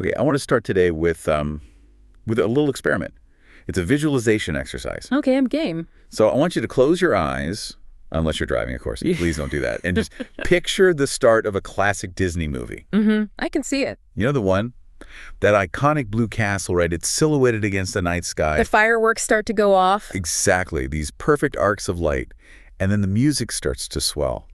Okay, I want to start today with a little experiment. It's a visualization exercise. Okay, I'm game. So I want you to close your eyes, unless you're driving, of course. Please don't do that. And just picture the start of a classic Disney movie. I can see it. You know the one? That iconic blue castle, right? It's silhouetted against the night sky. The fireworks start to go off. Exactly. These perfect arcs of light. And then the music starts to swell.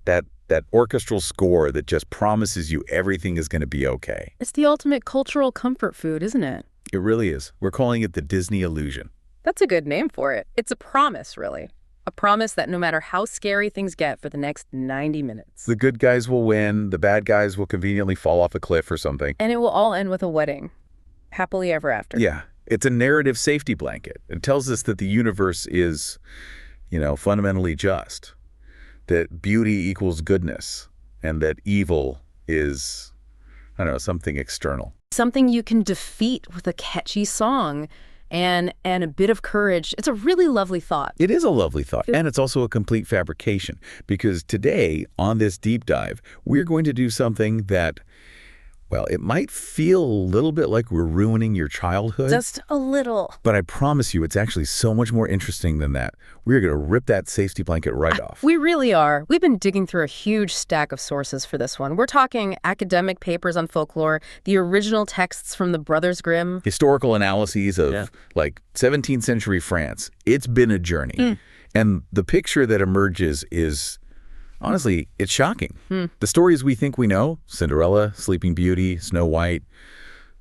That orchestral score that just promises you everything is going to be okay. It's the ultimate cultural comfort food, isn't it? It really is. We're calling it the Disney illusion. That's a good name for it. It's a promise, really. A promise that no matter how scary things get for the next 90 minutes. The good guys will win. The bad guys will conveniently fall off a cliff or something. And it will all end with a wedding. Happily ever after. Yeah. It's a narrative safety blanket. It tells us that the universe is, fundamentally just. That beauty equals goodness. And that evil is, something external. Something you can defeat with a catchy song and a bit of courage. It's a really lovely thought. It is a lovely thought, and it's also a complete fabrication, because today, on this deep dive, we're going to do something that, well, it might feel a little bit like we're ruining your childhood. Just a little. But I promise you, it's actually so much more interesting than that. We're going to rip that safety blanket right off. We really are. We've been digging through a huge stack of sources for this one. We're talking academic papers on folklore, the original texts from the Brothers Grimm. Historical analyses of, 17th century France. It's been a journey. And the picture that emerges is, honestly, it's shocking. The stories we think we know, Cinderella, Sleeping Beauty, Snow White,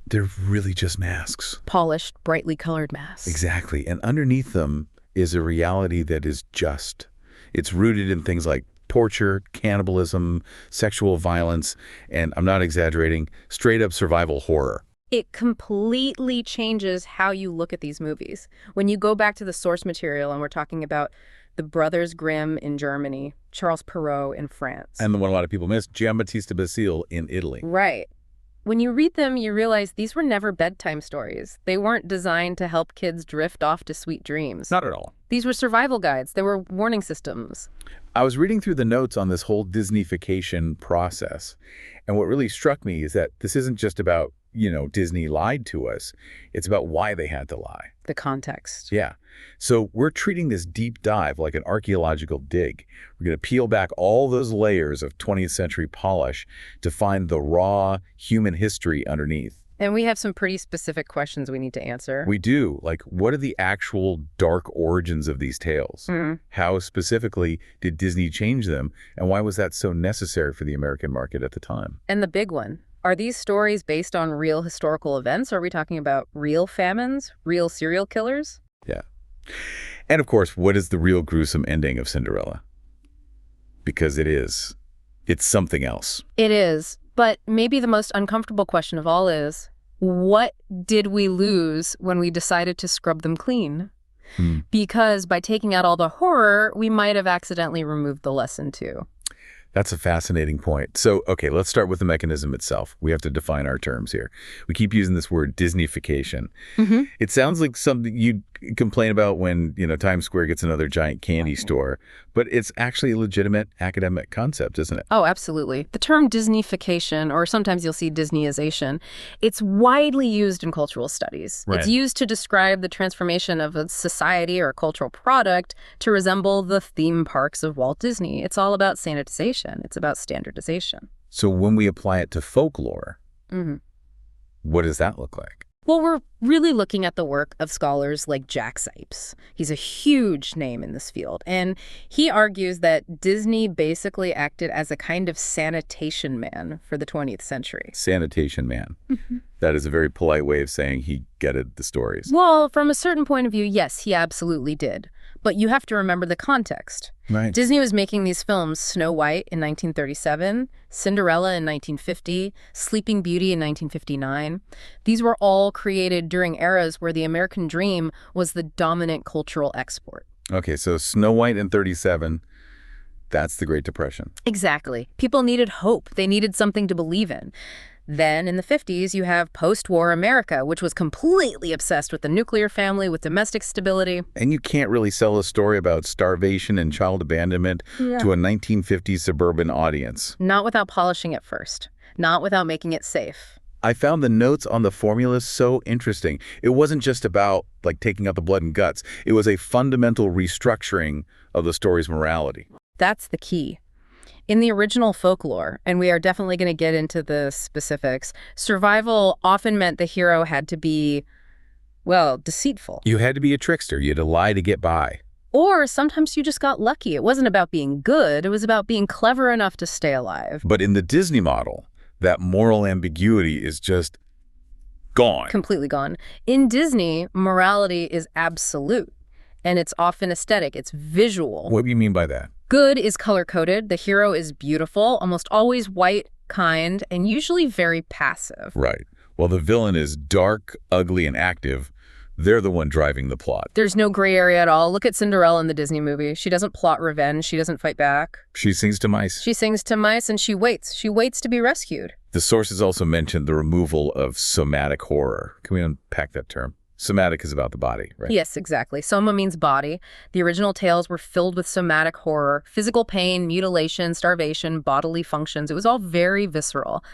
they're really just masks. Polished, brightly colored masks. Exactly. And underneath them is a reality that is just. It's rooted in things like torture, cannibalism, sexual violence, and I'm not exaggerating, straight up survival horror. It completely changes how you look at these movies. When you go back to the source material, and we're talking about the Brothers Grimm in Germany, Charles Perrault in France. And the one a lot of people miss, Giambattista Basile in Italy. Right. When you read them, you realize these were never bedtime stories. They weren't designed to help kids drift off to sweet dreams. Not at all. These were survival guides. They were warning systems. I was reading through the notes on this whole Disneyfication process, and what really struck me is that this isn't just about, Disney lied to us. It's about why they had to lie. The context. Yeah. So we're treating this deep dive like an archaeological dig. We're going to peel back all those layers of 20th century polish to find the raw human history underneath. And we have some pretty specific questions we need to answer. We do. Like, what are the actual dark origins of these tales? How specifically did Disney change them? And why was that so necessary for the American market at the time? And the big one. Are these stories based on real historical events? Are we talking about real famines, real serial killers? Yeah. And of course, what is the real gruesome ending of Cinderella? Because it's something else. It is. But maybe the most uncomfortable question of all is, what did we lose when we decided to scrub them clean? Because by taking out all the horror, we might have accidentally removed the lesson too. That's a fascinating point. So, okay, let's start with the mechanism itself. We have to define our terms here. We keep using this word Disneyfication. It sounds like something you'd complain about when, Times Square gets another giant candy store, but it's actually a legitimate academic concept, isn't it? Oh, absolutely. The term Disneyfication, or sometimes you'll see Disneyization, it's widely used in cultural studies. Right. It's used to describe the transformation of a society or a cultural product to resemble the theme parks of Walt Disney. It's all about sanitization. It's about standardization. So when we apply it to folklore, what does that look like? Well, we're really looking at the work of scholars like Jack Sipes. He's a huge name in this field, and he argues that Disney basically acted as a kind of sanitation man for the 20th century. Sanitation man. That is a very polite way of saying he gutted the stories. Well, from a certain point of view, yes, he absolutely did. But you have to remember the context. Right. Disney was making these films, Snow White in 1937, Cinderella in 1950, Sleeping Beauty in 1959. These were all created during eras where the American dream was the dominant cultural export. Okay, so Snow White in 37, that's the Great Depression. Exactly. People needed hope. They needed something to believe in. Then in the 50s, you have post-war America, which was completely obsessed with the nuclear family, with domestic stability. And you can't really sell a story about starvation and child abandonment to a 1950s suburban audience. Not without polishing it first. Not without making it safe. I found the notes on the formula so interesting. It wasn't just about, like, taking out the blood and guts. It was a fundamental restructuring of the story's morality. That's the key. In the original folklore, and we are definitely going to get into the specifics, survival often meant the hero had to be, well, deceitful. You had to be a trickster. You had to lie to get by. Or sometimes you just got lucky. It wasn't about being good. It was about being clever enough to stay alive. But in the Disney model, that moral ambiguity is just gone. Completely gone. In Disney, morality is absolute, and it's often aesthetic. It's visual. What do you mean by that? Good is color-coded. The hero is beautiful, almost always white, kind, and usually very passive. Right. Well, the villain is dark, ugly, and active. They're the one driving the plot. There's no gray area at all. Look at Cinderella in the Disney movie. She doesn't plot revenge. She doesn't fight back. She sings to mice. She sings to mice, and she waits. She waits to be rescued. The sources also mentioned the removal of somatic horror. Can we unpack that term? Somatic is about the body, right? Yes, exactly. Soma means body. The original tales were filled with somatic horror, physical pain, mutilation, starvation, bodily functions. It was all very visceral.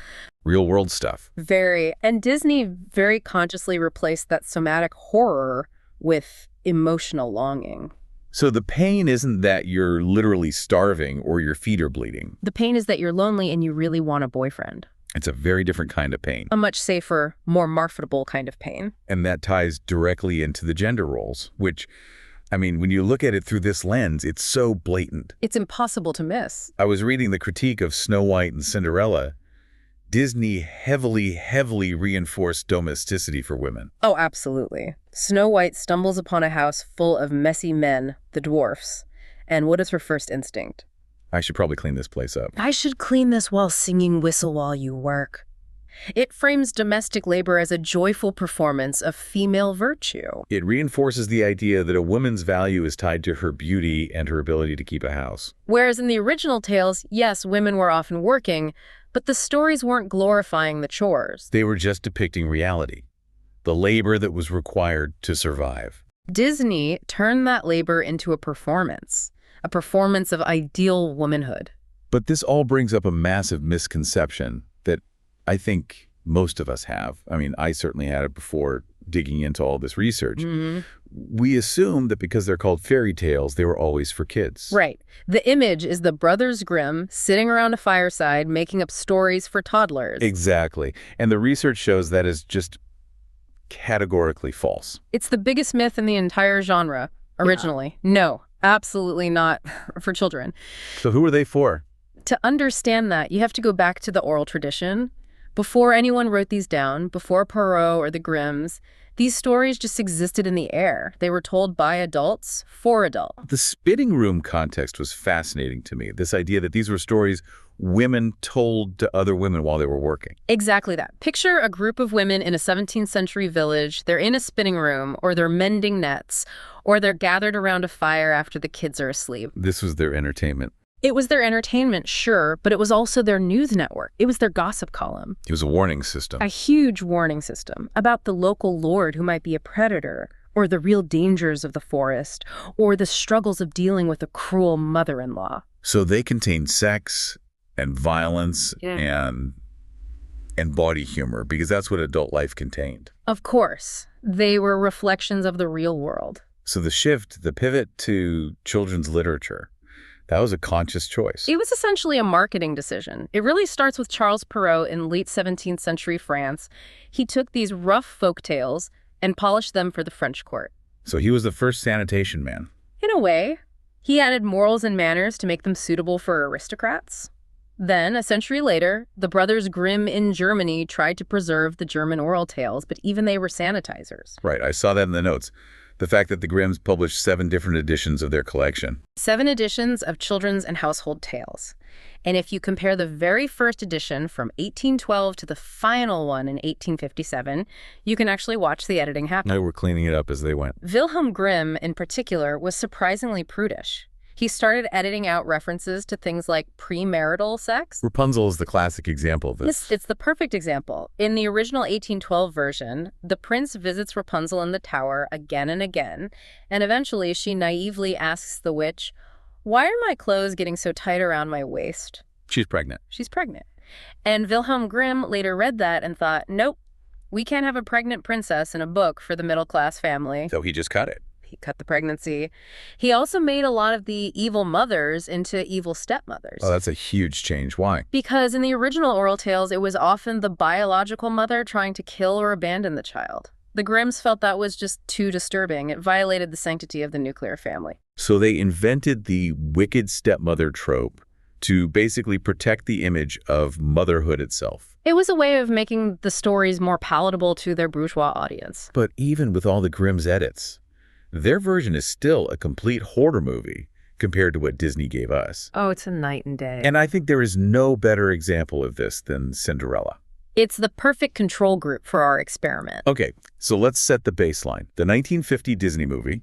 Real world stuff. Very. And Disney very consciously replaced that somatic horror with emotional longing. So the pain isn't that you're literally starving or your feet are bleeding. The pain is that you're lonely and you really want a boyfriend. It's a very different kind of pain. A much safer, more marketable kind of pain. And that ties directly into the gender roles, which, I mean, when you look at it through this lens, it's so blatant. It's impossible to miss. I was reading the critique of Snow White and Cinderella. Disney heavily reinforced domesticity for women. Oh, absolutely. Snow White stumbles upon a house full of messy men, the dwarfs. And what is her first instinct? I should probably clean this place up. I should clean this while singing Whistle While You Work. It frames domestic labor as a joyful performance of female virtue. It reinforces the idea that a woman's value is tied to her beauty and her ability to keep a house. Whereas in the original tales, yes, women were often working, but the stories weren't glorifying the chores. They were just depicting reality, the labor that was required to survive. Disney turned that labor into a performance of ideal womanhood. But this all brings up a massive misconception that I think most of us have. I mean, I certainly had it before digging into all this research. Mm-hmm. We assume that because they're called fairy tales, they were always for kids. Right. The image is the Brothers Grimm sitting around a fireside making up stories for toddlers. Exactly. And the research shows that is just categorically false. It's the biggest myth in the entire genre, originally. Yeah. No, absolutely not for children. So who are they for? To understand that, you have to go back to the oral tradition. Before anyone wrote these down, before Perrault or the Grimms, these stories just existed in the air. They were told by adults for adults. The spitting room context was fascinating to me. This idea that these were stories women told to other women while they were working. Exactly that. Picture a group of women in a 17th century village. They're in a spinning room, or they're mending nets, or they're gathered around a fire after the kids are asleep. This was their entertainment. It was their entertainment, sure, but it was also their news network. It was their gossip column. It was a warning system. A huge warning system about the local lord who might be a predator, or the real dangers of the forest, or the struggles of dealing with a cruel mother-in-law. So they contain sex and violence and body humor, because that's what adult life contained. Of course. They were reflections of the real world. So the shift, the pivot to children's literature, that was a conscious choice. It was essentially a marketing decision. It really starts with Charles Perrault in late 17th century France. He took these rough folk tales and polished them for the French court. So he was the first sanitation man. In a way. He added morals and manners to make them suitable for aristocrats. Then, a century later, the Brothers Grimm in Germany tried to preserve the German oral tales, but even they were sanitizers. Right, I saw that in the notes. The fact that the Grimms published 7 different editions of their collection. 7 editions of children's and household tales. And if you compare the very first edition from 1812 to the final one in 1857, you can actually watch the editing happen. They were cleaning it up as they went. Wilhelm Grimm, in particular, was surprisingly prudish. He started editing out references to things like premarital sex. Rapunzel is the classic example of this. It's the perfect example. In the original 1812 version, the prince visits Rapunzel in the tower again and again, and eventually she naively asks the witch, "Why are my clothes getting so tight around my waist?" She's pregnant. She's pregnant. And Wilhelm Grimm later read that and thought, nope, we can't have a pregnant princess in a book for the middle-class family. So he just cut it. He cut the pregnancy. He also made a lot of the evil mothers into evil stepmothers. Oh, that's a huge change. Why? Because in the original oral tales, it was often the biological mother trying to kill or abandon the child. The Grimms felt that was just too disturbing. It violated the sanctity of the nuclear family. So they invented the wicked stepmother trope to basically protect the image of motherhood itself. It was a way of making the stories more palatable to their bourgeois audience. But even with all the Grimm's edits, their version is still a complete horror movie compared to what Disney gave us. Oh, it's a night and day. And I think there is no better example of this than Cinderella. It's the perfect control group for our experiment. Okay, so let's set the baseline. The 1950 Disney movie,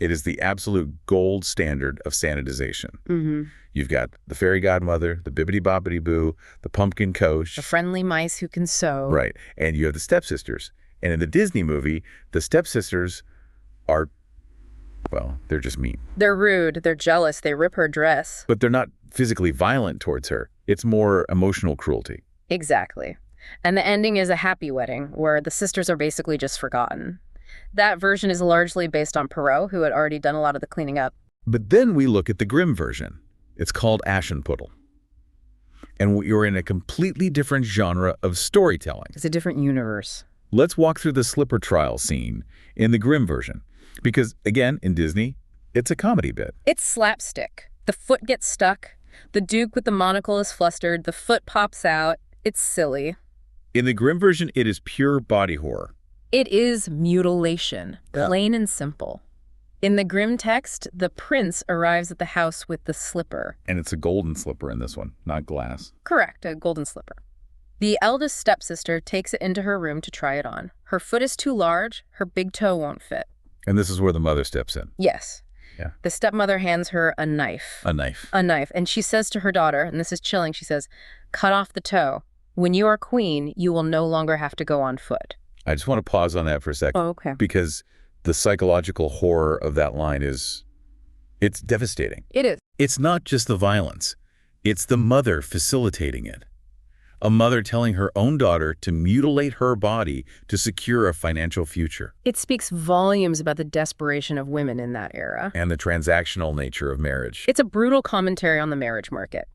it is the absolute gold standard of sanitization. You've got the fairy godmother, the bibbidi-bobbidi-boo, the pumpkin coach. The friendly mice who can sew. Right, and you have the stepsisters. And in the Disney movie, the stepsisters are, well, they're just mean. They're rude, they're jealous, they rip her dress. But they're not physically violent towards her. It's more emotional cruelty. Exactly. And the ending is a happy wedding, where the sisters are basically just forgotten. That version is largely based on Perrault, who had already done a lot of the cleaning up. But then we look at the Grimm version. It's called Aschenputtel. And you're in a completely different genre of storytelling. It's a different universe. Let's walk through the slipper trial scene in the Grimm version. Because, again, in Disney, it's a comedy bit. It's slapstick. The foot gets stuck. The Duke with the monocle is flustered. The foot pops out. It's silly. In the Grimm version, it is pure body horror. It is mutilation, plain and simple. In the Grimm text, the prince arrives at the house with the slipper. And it's a golden slipper in this one, not glass. Correct, a golden slipper. The eldest stepsister takes it into her room to try it on. Her foot is too large, her big toe won't fit. And this is where the mother steps in. Yes. Yeah. The stepmother hands her a knife. A knife. A knife. And she says to her daughter, and this is chilling, she says, cut off the toe. When you are queen, you will no longer have to go on foot. I just want to pause on that for a second. Oh, okay. Because the psychological horror of that line it's devastating. It is. It's not just the violence. It's the mother facilitating it. A mother telling her own daughter to mutilate her body to secure a financial future. It speaks volumes about the desperation of women in that era. And the transactional nature of marriage. It's a brutal commentary on the marriage market.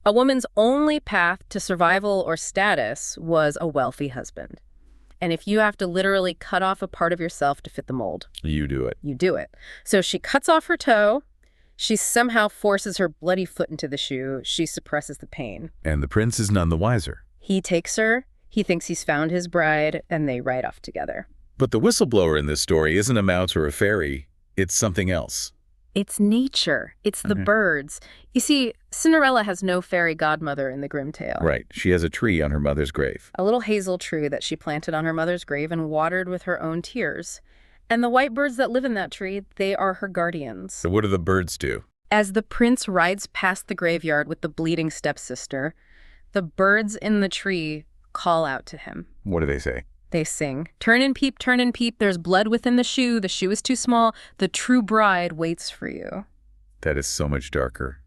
A woman's only path to survival or status was a wealthy husband. And if you have to literally cut off a part of yourself to fit the mold, You do it. you do it. So she cuts off her toe. She somehow forces her bloody foot into the shoe. She suppresses the pain. And the prince is none the wiser. He takes her. He thinks he's found his bride, and they ride off together. But the whistleblower in this story isn't a mouse or a fairy. It's something else. It's nature. It's the birds. You see, Cinderella has no fairy godmother in the Grimm tale. Right. She has a tree on her mother's grave. A little hazel tree that she planted on her mother's grave and watered with her own tears. And the white birds that live in that tree, they are her guardians. So what do the birds do? As the prince rides past the graveyard with the bleeding stepsister, the birds in the tree call out to him. What do they say? They sing, turn and peep, there's blood within the shoe is too small, the true bride waits for you. That is so much darker.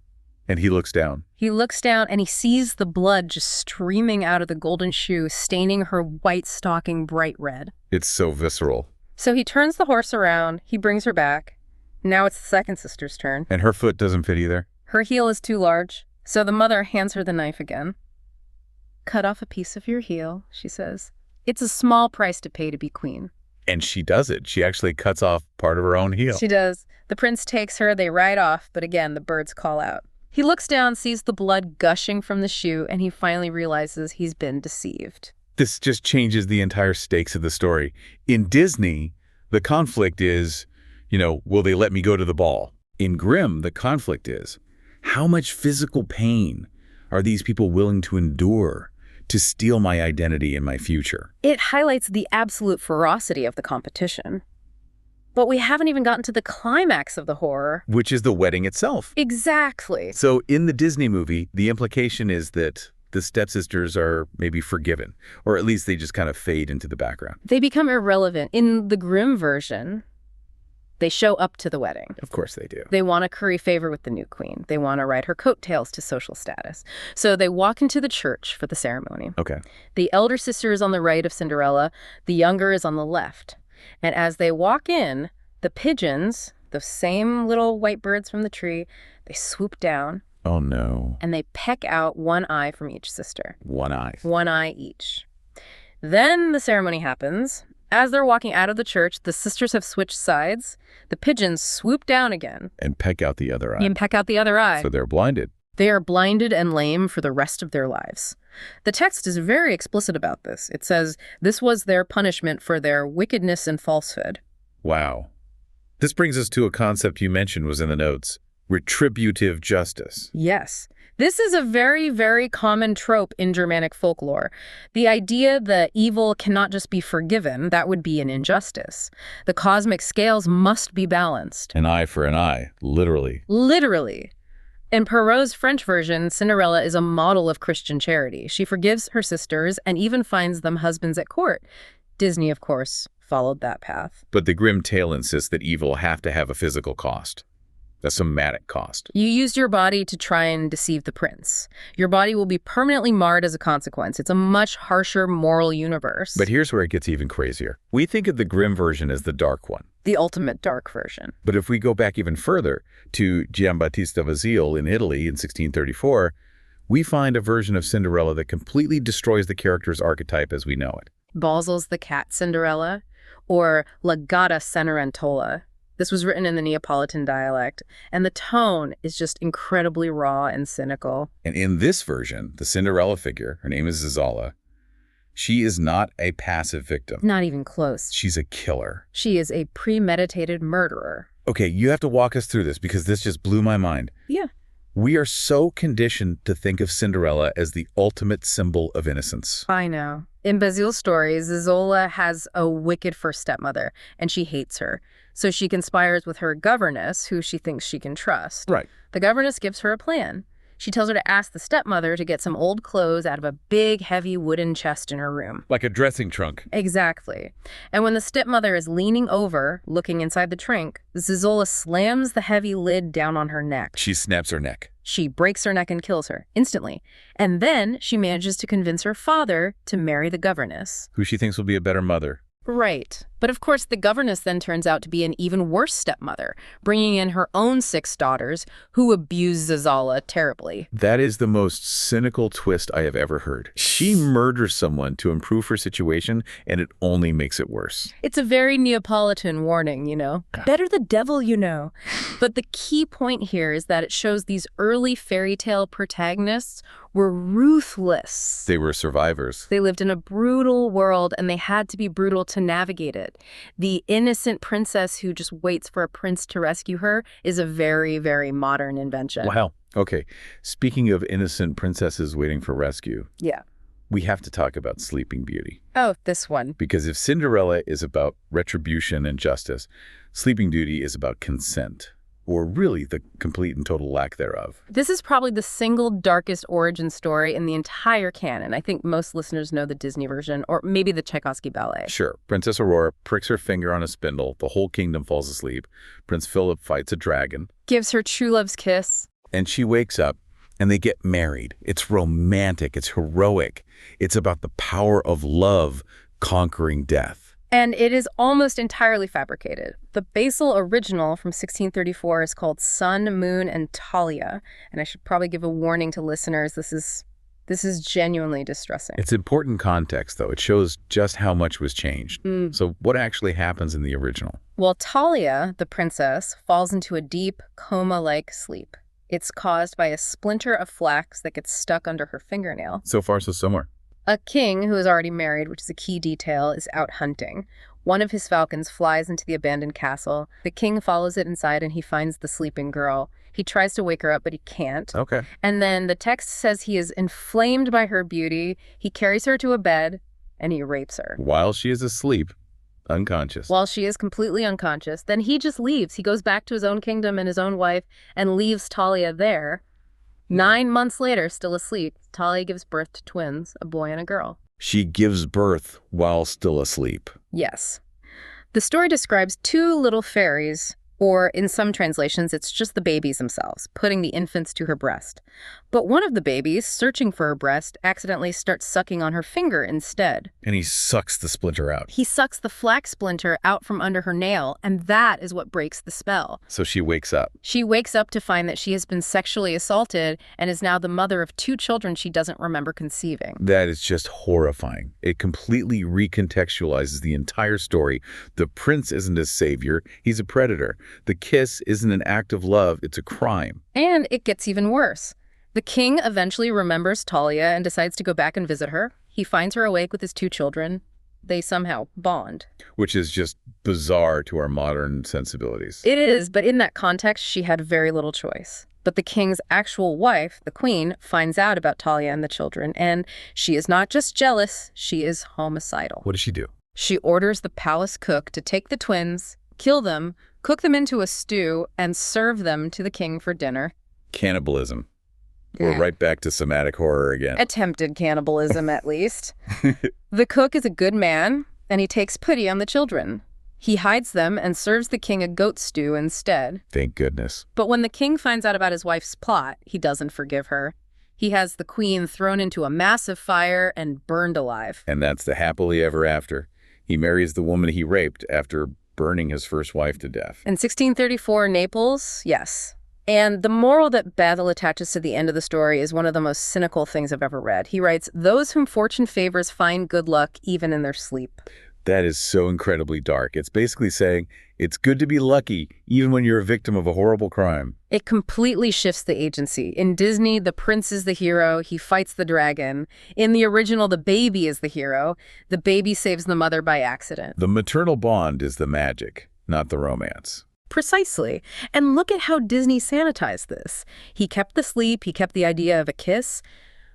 And he looks down. He looks down and he sees the blood just streaming out of the golden shoe, staining her white stocking bright red. It's so visceral. So he turns the horse around, he brings her back. Now it's the second sister's turn. And her foot doesn't fit either. Her heel is too large, so the mother hands her the knife again. Cut off a piece of your heel, she says. It's a small price to pay to be queen. And she does it. She actually cuts off part of her own heel. She does. The prince takes her, they ride off, but again, the birds call out. He looks down, sees the blood gushing from the shoe, and he finally realizes he's been deceived. This just changes the entire stakes of the story. In Disney, the conflict is, will they let me go to the ball? In Grimm, the conflict is, how much physical pain are these people willing to endure to steal my identity and my future? It highlights the absolute ferocity of the competition. But we haven't even gotten to the climax of the horror. Which is the wedding itself. Exactly. So in the Disney movie, the implication is that the stepsisters are maybe forgiven, or at least they just kind of fade into the background. They become irrelevant. In the Grimm version, They show up to the wedding. Of course they do. They want to curry favor with the new queen. They want to ride her coattails to social status. So they walk into the church for the ceremony. Okay. The elder sister is on the right of Cinderella. The younger is on the left. And as they walk in, the pigeons, the same little white birds from the tree, they swoop down. Oh, no. And they peck out one eye from each sister. One eye. One eye each. Then the ceremony happens. As they're walking out of the church, the sisters have switched sides. The pigeons swoop down again. And peck out the other eye. And peck out the other eye. So they're blinded. They are blinded and lame for the rest of their lives. The text is very explicit about this. It says, this was their punishment for their wickedness and falsehood. Wow. This brings us to a concept you mentioned was in the notes. Retributive justice. Yes. This is a very, very common trope in Germanic folklore. The idea that evil cannot just be forgiven, that would be an injustice. The cosmic scales must be balanced. An eye for an eye, literally. Literally. In Perrault's French version, Cinderella is a model of Christian charity. She forgives her sisters and even finds them husbands at court. Disney, of course, followed that path. But the Grimm tale insists that evil have to have a physical cost. A somatic cost. You used your body to try and deceive the prince. Your body will be permanently marred as a consequence. It's a much harsher moral universe. But here's where it gets even crazier. We think of the Grimm version as the dark one. The ultimate dark version. But if we go back even further to Giambattista Basile in Italy in 1634, we find a version of Cinderella that completely destroys the character's archetype as we know it. Basile's The Cat Cinderella, or La Gatta Cenerentola. This was written in the Neapolitan dialect, and the tone is just incredibly raw and cynical. And in this version, the Cinderella figure, her name is Zazala, she is not a passive victim. Not even close. She's a killer. She is a premeditated murderer. Okay, you have to walk us through this because this just blew my mind. Yeah. We are so conditioned to think of Cinderella as the ultimate symbol of innocence. I know. In Basile's stories, Zazala has a wicked first stepmother, and she hates her. So she conspires with her governess, who she thinks she can trust. Right. The governess gives her a plan. She tells her to ask the stepmother to get some old clothes out of a big, heavy wooden chest in her room. Like a dressing trunk. Exactly. And when the stepmother is leaning over, looking inside the trunk, Zazala slams the heavy lid down on her neck. She snaps her neck. She breaks her neck and kills her instantly. And then she manages to convince her father to marry the governess. Who she thinks will be a better mother. Right. But of course, the governess then turns out to be an even worse stepmother, bringing in her own 6 daughters who abuse Zazala terribly. That is the most cynical twist I have ever heard. She murders someone to improve her situation, and it only makes it worse. It's a very Neapolitan warning, you know. Better the devil, you know. But the key point here is that it shows these early fairy tale protagonists were ruthless. They were survivors. They lived in a brutal world, and they had to be brutal to navigate it. The innocent princess who just waits for a prince to rescue her is a very, very modern invention. Wow. Okay. Speaking of innocent princesses waiting for rescue. Yeah. We have to talk about Sleeping Beauty. Oh, this one. Because if Cinderella is about retribution and justice, Sleeping Beauty is about consent. Or really the complete and total lack thereof. This is probably the single darkest origin story in the entire canon. I think most listeners know the Disney version, or maybe the Tchaikovsky ballet. Sure. Princess Aurora pricks her finger on a spindle. The whole kingdom falls asleep. Prince Philip fights a dragon. Gives her true love's kiss. And she wakes up, and they get married. It's romantic. It's heroic. It's about the power of love conquering death. And it is almost entirely fabricated. The Basile original from 1634 is called Sun, Moon, and Talia. And I should probably give a warning to listeners. This is genuinely distressing. It's important context, though. It shows just how much was changed. So what actually happens in the original? Well, Talia, the princess, falls into a deep, coma-like sleep. It's caused by a splinter of flax that gets stuck under her fingernail. So far, so somewhere. A king who is already married, which is a key detail, is out hunting. One of his falcons flies into the abandoned castle. The king follows it inside and he finds the sleeping girl. He tries to wake her up, but he can't. Okay. And then the text says he is inflamed by her beauty. He carries her to a bed and he rapes her. While she is asleep, unconscious. While she is completely unconscious. Then he just leaves. He goes back to his own kingdom and his own wife and leaves Talia there. 9 months later, still asleep, Talia gives birth to twins, a boy and a girl. She gives birth while still asleep. Yes. The story describes two little fairies, or in some translations, it's just the babies themselves, putting the infants to her breast. But one of the babies, searching for her breast, accidentally starts sucking on her finger instead. And he sucks the splinter out. He sucks the flax splinter out from under her nail, and that is what breaks the spell. So she wakes up. She wakes up to find that she has been sexually assaulted and is now the mother of two children she doesn't remember conceiving. That is just horrifying. It completely recontextualizes the entire story. The prince isn't a savior, he's a predator. The kiss isn't an act of love, it's a crime. And it gets even worse. The king eventually remembers Talia and decides to go back and visit her. He finds her awake with his two children. They somehow bond. Which is just bizarre to our modern sensibilities. It is, but in that context, she had very little choice. But the king's actual wife, the queen, finds out about Talia and the children, and she is not just jealous, she is homicidal. What does she do? She orders the palace cook to take the twins, kill them, cook them into a stew, and serve them to the king for dinner. Cannibalism. We're right back to somatic horror again. Attempted cannibalism, at least. The cook is a good man, and he takes pity on the children. He hides them and serves the king a goat stew instead. Thank goodness. But when the king finds out about his wife's plot, he doesn't forgive her. He has the queen thrown into a massive fire and burned alive. And that's the happily ever after. He marries the woman he raped after burning his first wife to death. In 1634, Naples, yes. And the moral that Basile attaches to the end of the story is one of the most cynical things I've ever read. He writes, "Those whom fortune favors find good luck even in their sleep." That is so incredibly dark. It's basically saying it's good to be lucky even when you're a victim of a horrible crime. It completely shifts the agency. In Disney, the prince is the hero. He fights the dragon. In the original, the baby is the hero. The baby saves the mother by accident. The maternal bond is the magic, not the romance. Precisely. And look at how Disney sanitized this. He kept the sleep, he kept the idea of a kiss,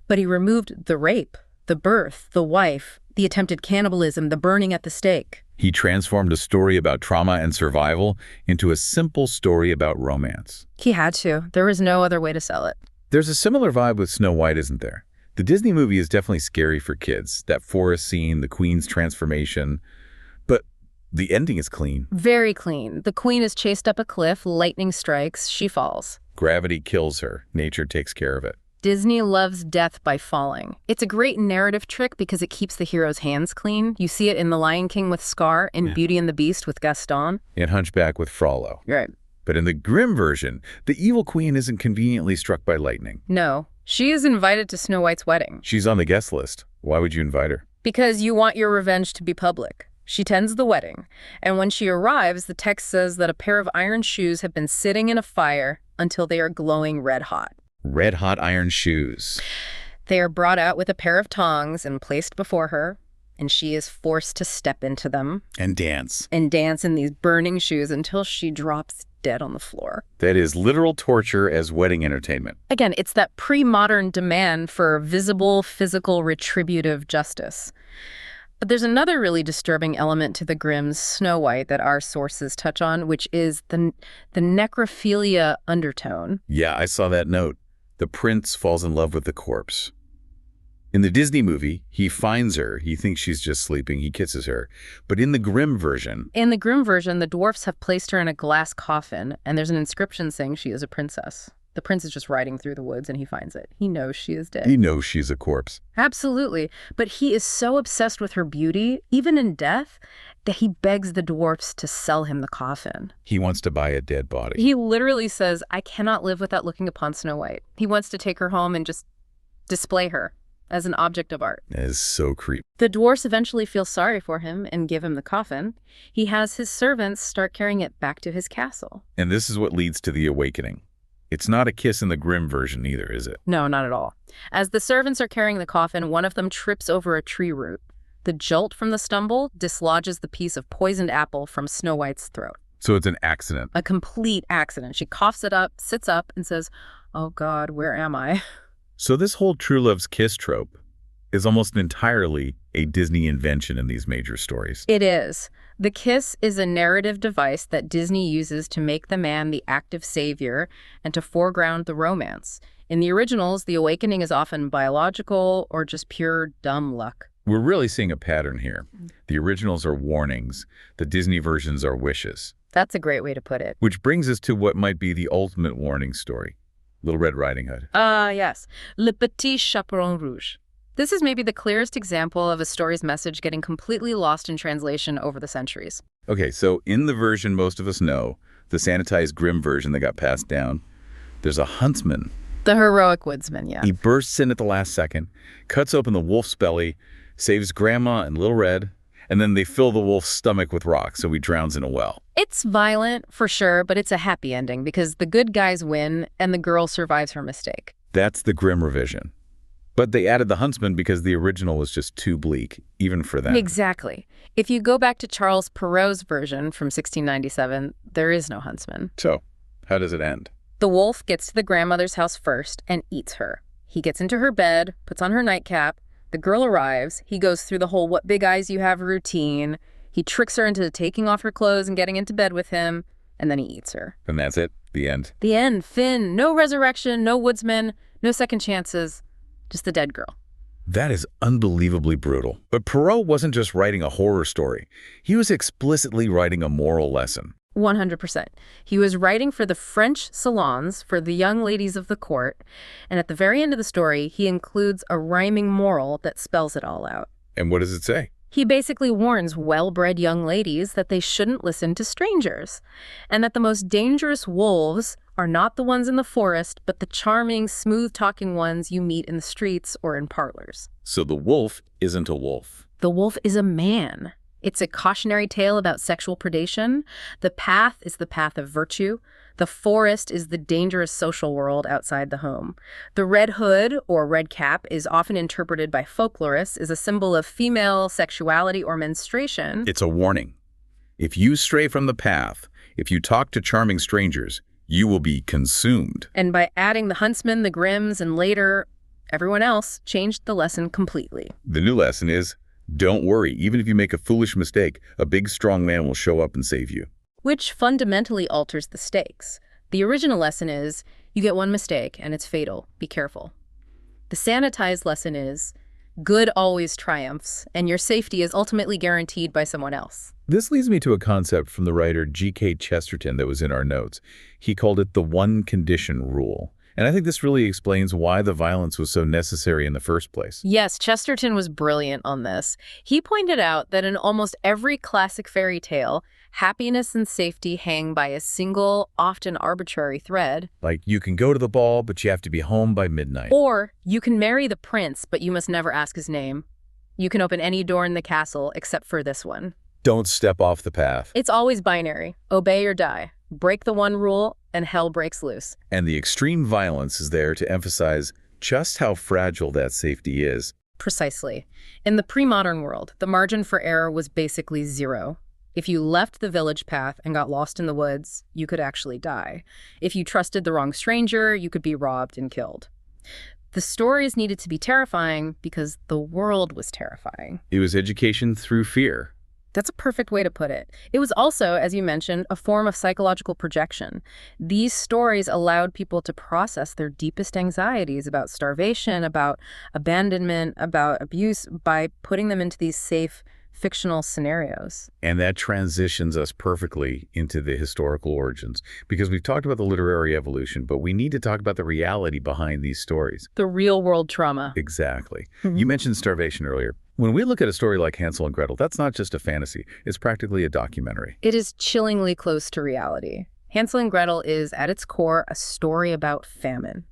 but he removed the rape, the birth, the wife, the attempted cannibalism, the burning at the stake. He transformed a story about trauma and survival into a simple story about romance. He had to. There was no other way to sell it. There's a similar vibe with Snow White, isn't there? The Disney movie is definitely scary for kids. That forest scene, the queen's transformation. But the ending is clean. Very clean. The queen is chased up a cliff, lightning strikes, she falls. Gravity kills her. Nature takes care of it. Disney loves death by falling. It's a great narrative trick because it keeps the hero's hands clean. You see it in The Lion King with Scar, in Beauty and the Beast with Gaston. In Hunchback with Frollo. Right. But in the Grimm version, the evil queen isn't conveniently struck by lightning. No. She is invited to Snow White's wedding. She's on the guest list. Why would you invite her? Because you want your revenge to be public. She tends the wedding, and when she arrives, the text says that a pair of iron shoes have been sitting in a fire until they are glowing red hot. Red hot iron shoes. They are brought out with a pair of tongs and placed before her, and she is forced to step into them. And dance. And dance in these burning shoes until she drops dead on the floor. That is literal torture as wedding entertainment. Again, it's that pre-modern demand for visible, physical, retributive justice. But there's another really disturbing element to the Grimm's Snow White that our sources touch on, which is the necrophilia undertone. Yeah, I saw that note. The prince falls in love with the corpse. In the Disney movie, he finds her. He thinks she's just sleeping. He kisses her. But in the Grimm version... In the Grimm version, the dwarfs have placed her in a glass coffin, and there's an inscription saying she is a princess. The prince is just riding through the woods, and he finds it. He knows she is dead. He knows she's a corpse. Absolutely. But he is so obsessed with her beauty, even in death, that he begs the dwarfs to sell him the coffin. He wants to buy a dead body. He literally says, "I cannot live without looking upon Snow White." He wants to take her home and just display her as an object of art. That is so creepy. The dwarfs eventually feel sorry for him and give him the coffin. He has his servants start carrying it back to his castle. And this is what leads to the awakening. It's not a kiss in the Grimm version either, is it? No, not at all. As the servants are carrying the coffin, one of them trips over a tree root. The jolt from the stumble dislodges the piece of poisoned apple from Snow White's throat. So it's an accident. A complete accident. She coughs it up, sits up, and says, "Oh God, where am I?" So this whole true love's kiss trope is almost entirely a Disney invention in these major stories. It is. The kiss is a narrative device that Disney uses to make the man the active savior and to foreground the romance. In the originals, the awakening is often biological or just pure dumb luck. We're really seeing a pattern here. The originals are warnings. The Disney versions are wishes. That's a great way to put it. Which brings us to what might be the ultimate warning story. Little Red Riding Hood. Yes. Le Petit Chaperon Rouge. This is maybe the clearest example of a story's message getting completely lost in translation over the centuries. Okay, so in the version most of us know, the sanitized Grimm version that got passed down, there's a huntsman. The heroic woodsman, yeah. He bursts in at the last second, cuts open the wolf's belly, saves Grandma and Little Red, and then they fill the wolf's stomach with rocks so he drowns in a well. It's violent, for sure, but it's a happy ending because the good guys win and the girl survives her mistake. That's the Grimm revision. But they added the huntsman because the original was just too bleak, even for them. Exactly. If you go back to Charles Perrault's version from 1697, there is no huntsman. So, how does it end? The wolf gets to the grandmother's house first and eats her. He gets into her bed, puts on her nightcap. The girl arrives. He goes through the whole what big eyes you have routine. He tricks her into taking off her clothes and getting into bed with him. And then he eats her. And that's it? The end? The end. Finn. No resurrection, no woodsman, no second chances. Just the dead girl. That is unbelievably brutal. But Perrault wasn't just writing a horror story. He was explicitly writing a moral lesson. 100%. He was writing for the French salons, for the young ladies of the court, and at the very end of the story, he includes a rhyming moral that spells it all out. And what does it say? He basically warns well-bred young ladies that they shouldn't listen to strangers, and that the most dangerous wolves are not the ones in the forest, but the charming, smooth-talking ones you meet in the streets or in parlors. So the wolf isn't a wolf. The wolf is a man. It's a cautionary tale about sexual predation. The path is the path of virtue. The forest is the dangerous social world outside the home. The red hood, or red cap, is often interpreted by folklorists as a symbol of female sexuality or menstruation. It's a warning. If you stray from the path, if you talk to charming strangers, you will be consumed. And by adding the huntsman, the Grimms, and later, everyone else, changed the lesson completely. The new lesson is, don't worry, even if you make a foolish mistake, a big, strong man will show up and save you. Which fundamentally alters the stakes. The original lesson is, you get one mistake and it's fatal. Be careful. The sanitized lesson is, good always triumphs, and your safety is ultimately guaranteed by someone else. This leads me to a concept from the writer G.K. Chesterton that was in our notes. He called it the one condition rule. And I think this really explains why the violence was so necessary in the first place. Yes, Chesterton was brilliant on this. He pointed out that in almost every classic fairy tale, happiness and safety hang by a single, often arbitrary thread. Like, you can go to the ball, but you have to be home by midnight. Or, you can marry the prince, but you must never ask his name. You can open any door in the castle except for this one. Don't step off the path. It's always binary. Obey or die. Break the one rule, and hell breaks loose. And the extreme violence is there to emphasize just how fragile that safety is. Precisely. In the pre-modern world, the margin for error was basically zero. If you left the village path and got lost in the woods, you could actually die. If you trusted the wrong stranger, you could be robbed and killed. The stories needed to be terrifying because the world was terrifying. It was education through fear. That's a perfect way to put it. It was also, as you mentioned, a form of psychological projection. These stories allowed people to process their deepest anxieties about starvation, about abandonment, about abuse, by putting them into these safe, fictional scenarios. And that transitions us perfectly into the historical origins, because we've talked about the literary evolution, but we need to talk about the reality behind these stories. The real-world trauma. Exactly. You mentioned starvation earlier. When we look at a story like Hansel and Gretel, that's not just a fantasy. It's practically a documentary. It is chillingly close to reality. Hansel and Gretel is, at its core, a story about famine.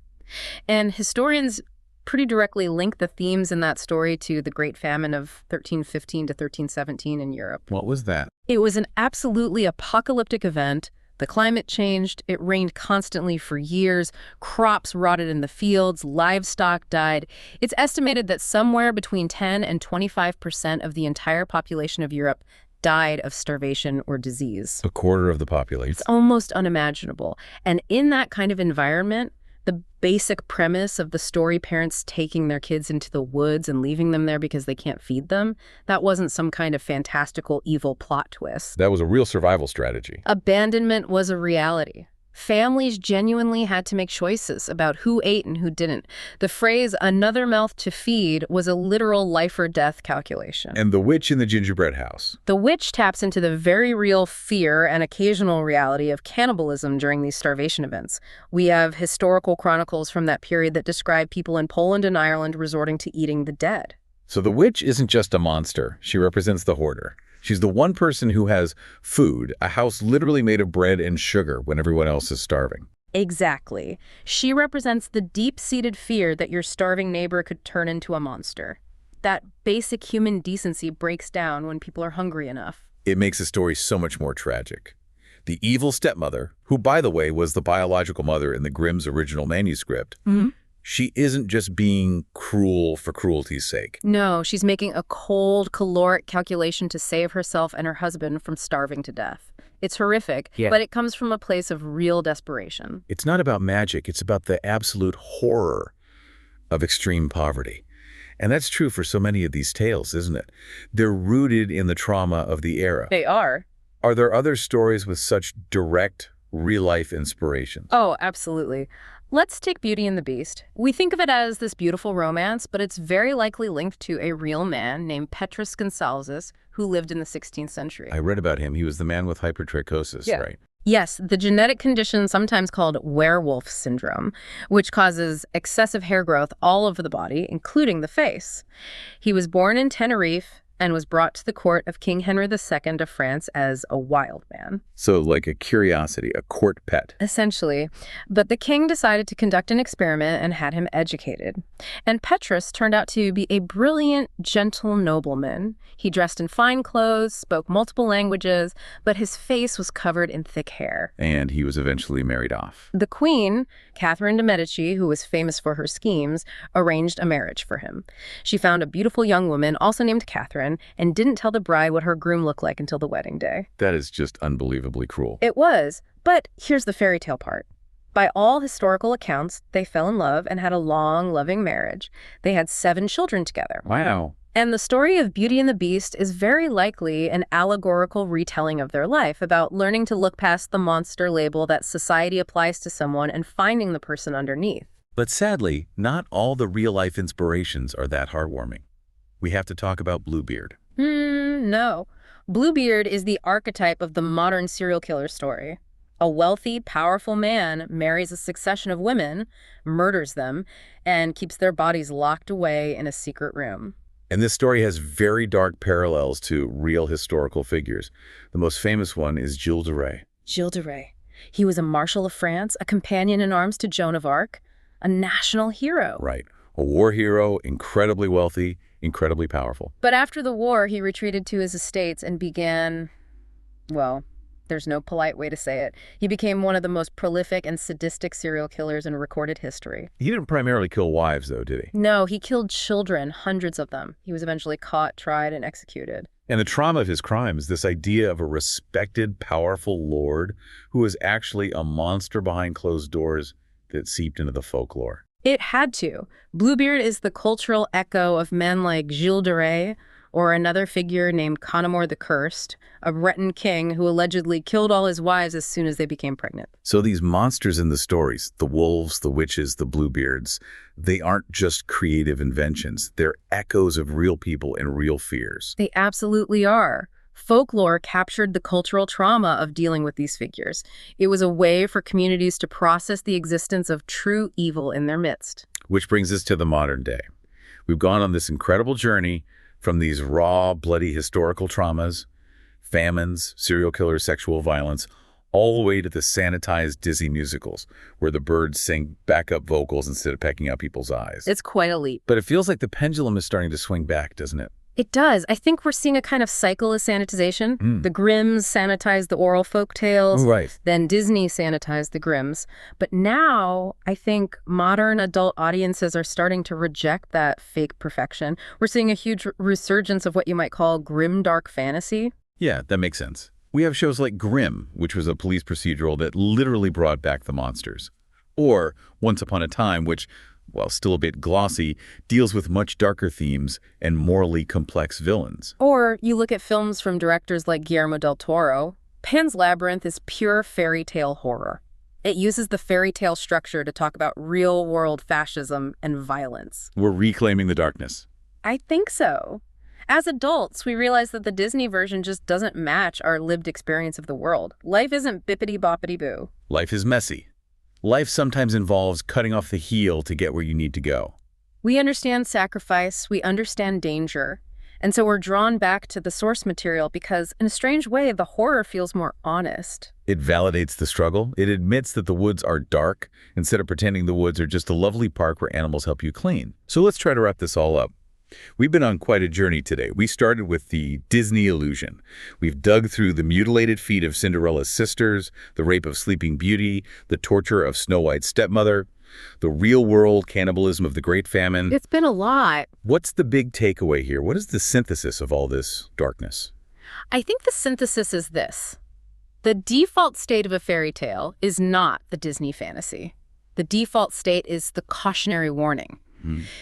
And historians pretty directly link the themes in that story to the Great Famine of 1315 to 1317 in Europe. What was that? It was an absolutely apocalyptic event. The climate changed, it rained constantly for years, crops rotted in the fields, livestock died. It's estimated that somewhere between 10 and 25% of the entire population of Europe died of starvation or disease. A quarter of the population. It's almost unimaginable. And in that kind of environment, the basic premise of the story, parents taking their kids into the woods and leaving them there because they can't feed them, that wasn't some kind of fantastical evil plot twist. That was a real survival strategy. Abandonment was a reality. Families genuinely had to make choices about who ate and who didn't. The phrase, another mouth to feed, was a literal life or death calculation. And the witch in the gingerbread house. The witch taps into the very real fear and occasional reality of cannibalism during these starvation events. We have historical chronicles from that period that describe people in Poland and Ireland resorting to eating the dead. So the witch isn't just a monster. She represents the hoarder. She's the one person who has food, a house literally made of bread and sugar when everyone else is starving. Exactly. She represents the deep-seated fear that your starving neighbor could turn into a monster. That basic human decency breaks down when people are hungry enough. It makes the story so much more tragic. The evil stepmother, who, by the way, was the biological mother in the Grimm's original manuscript, she isn't just being cruel for cruelty's sake. No, she's making a cold, caloric calculation to save herself and her husband from starving to death. It's horrific, but it comes from a place of real desperation. It's not about magic. It's about the absolute horror of extreme poverty. And that's true for so many of these tales, isn't it? They're rooted in the trauma of the era. They are. Are there other stories with such direct, real-life inspirations? Oh, absolutely. Let's take Beauty and the Beast. We think of it as this beautiful romance, but it's very likely linked to a real man named Petrus Gonsalves, who lived in the 16th century. I read about him. He was the man with hypertrichosis, right? Yes, the genetic condition sometimes called werewolf syndrome, which causes excessive hair growth all over the body, including the face. He was born in Tenerife and was brought to the court of King Henry II of France as a wild man. So like a curiosity, a court pet. Essentially. But the king decided to conduct an experiment and had him educated. And Petrus turned out to be a brilliant, gentle nobleman. He dressed in fine clothes, spoke multiple languages, but his face was covered in thick hair. And he was eventually married off. The queen, Catherine de' Medici, who was famous for her schemes, arranged a marriage for him. She found a beautiful young woman, also named Catherine, and didn't tell the bride what her groom looked like until the wedding day. That is just unbelievably cruel. It was, but here's the fairy tale part. By all historical accounts, they fell in love and had a long, loving marriage. They had 7 children together. Wow. And the story of Beauty and the Beast is very likely an allegorical retelling of their life, about learning to look past the monster label that society applies to someone and finding the person underneath. But sadly, not all the real-life inspirations are that heartwarming. We have to talk about Bluebeard. No. Bluebeard is the archetype of the modern serial killer story. A wealthy, powerful man marries a succession of women, murders them, and keeps their bodies locked away in a secret room. And this story has very dark parallels to real historical figures. The most famous one is Gilles de Rais. Gilles de Rais. He was a marshal of France, a companion in arms to Joan of Arc, a national hero. Right. A war hero, incredibly wealthy, incredibly powerful. But after the war, he retreated to his estates and began, well, there's no polite way to say it. He became one of the most prolific and sadistic serial killers in recorded history. He didn't primarily kill wives, though, did he? No, he killed children, hundreds of them. He was eventually caught, tried, and executed. And the trauma of his crimes, this idea of a respected, powerful lord who was actually a monster behind closed doors that seeped into the folklore. It had to. Bluebeard is the cultural echo of men like Gilles de Rais, or another figure named Connemore the Cursed, a Breton king who allegedly killed all his wives as soon as they became pregnant. So these monsters in the stories, the wolves, the witches, the Bluebeards, they aren't just creative inventions. They're echoes of real people and real fears. They absolutely are. Folklore captured the cultural trauma of dealing with these figures. It was a way for communities to process the existence of true evil in their midst. Which brings us to the modern day. We've gone on this incredible journey from these raw, bloody historical traumas, famines, serial killers, sexual violence, all the way to the sanitized Disney musicals, where the birds sing backup vocals instead of pecking out people's eyes. It's quite a leap. But it feels like the pendulum is starting to swing back, doesn't it? It does. I think we're seeing a kind of cycle of sanitization. The Grimms sanitized the oral folk tales. Right. Then Disney sanitized the Grimms. But now I think modern adult audiences are starting to reject that fake perfection. We're seeing a huge resurgence of what you might call grim dark fantasy. Yeah, that makes sense. We have shows like Grimm, which was a police procedural that literally brought back the monsters. Or Once Upon a Time, which, while still a bit glossy, deals with much darker themes and morally complex villains. Or you look at films from directors like Guillermo del Toro. Pan's Labyrinth is pure fairy tale horror. It uses the fairy tale structure to talk about real-world fascism and violence. We're reclaiming the darkness. I think so. As adults, we realize that the Disney version just doesn't match our lived experience of the world. Life isn't bippity-boppity-boo. Life is messy. Life sometimes involves cutting off the heel to get where you need to go. We understand sacrifice, we understand danger, and so we're drawn back to the source material because, in a strange way, the horror feels more honest. It validates the struggle. It admits that the woods are dark instead of pretending the woods are just a lovely park where animals help you clean. So let's try to wrap this all up. We've been on quite a journey today. We started with the Disney illusion. We've dug through the mutilated feet of Cinderella's sisters, the rape of Sleeping Beauty, the torture of Snow White's stepmother, the real-world cannibalism of the Great Famine. It's been a lot. What's the big takeaway here? What is the synthesis of all this darkness? I think the synthesis is this. The default state of a fairy tale is not the Disney fantasy. The default state is the cautionary warning.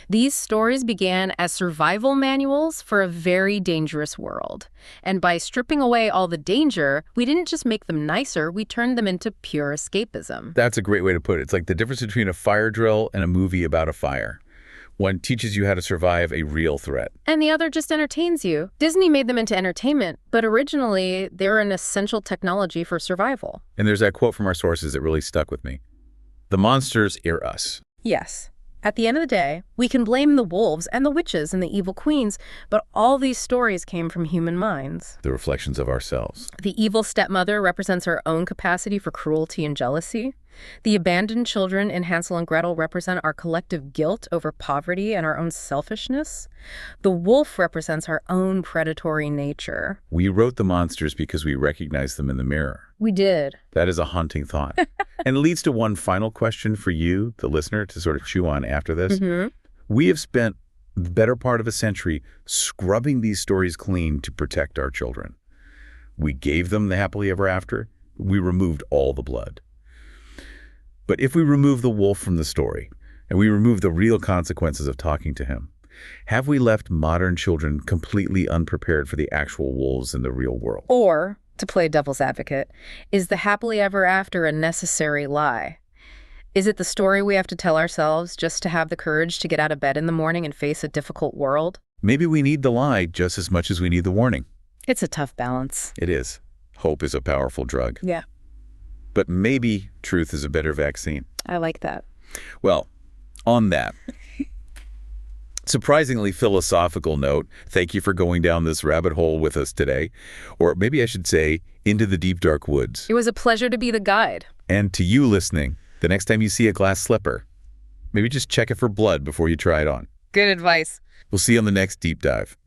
These stories began as survival manuals for a very dangerous world. And by stripping away all the danger, we didn't just make them nicer, we turned them into pure escapism. That's a great way to put it. It's like the difference between a fire drill and a movie about a fire. One teaches you how to survive a real threat. And the other just entertains you. Disney made them into entertainment, but originally they were an essential technology for survival. And there's that quote from our sources that really stuck with me. The monsters are us. Yes. At the end of the day, we can blame the wolves and the witches and the evil queens, but all these stories came from human minds. The reflections of ourselves. The evil stepmother represents her own capacity for cruelty and jealousy. The abandoned children in Hansel and Gretel represent our collective guilt over poverty and our own selfishness. The wolf represents our own predatory nature. We wrote the monsters because we recognized them in the mirror. We did. That is a haunting thought. And it leads to one final question for you, the listener, to sort of chew on after this. We have spent the better part of a century scrubbing these stories clean to protect our children. We gave them the happily ever after. We removed all the blood. But if we remove the wolf from the story, and we remove the real consequences of talking to him, have we left modern children completely unprepared for the actual wolves in the real world? Or, to play devil's advocate, is the happily ever after a necessary lie? Is it the story we have to tell ourselves just to have the courage to get out of bed in the morning and face a difficult world? Maybe we need the lie just as much as we need the warning. It's a tough balance. It is. Hope is a powerful drug. Yeah. But maybe truth is a better vaccine. I like that. Well, on that surprisingly philosophical note, thank you for going down this rabbit hole with us today. Or maybe I should say, into the deep, dark woods. It was a pleasure to be the guide. And to you listening, the next time you see a glass slipper, maybe just check it for blood before you try it on. Good advice. We'll see you on the next deep dive.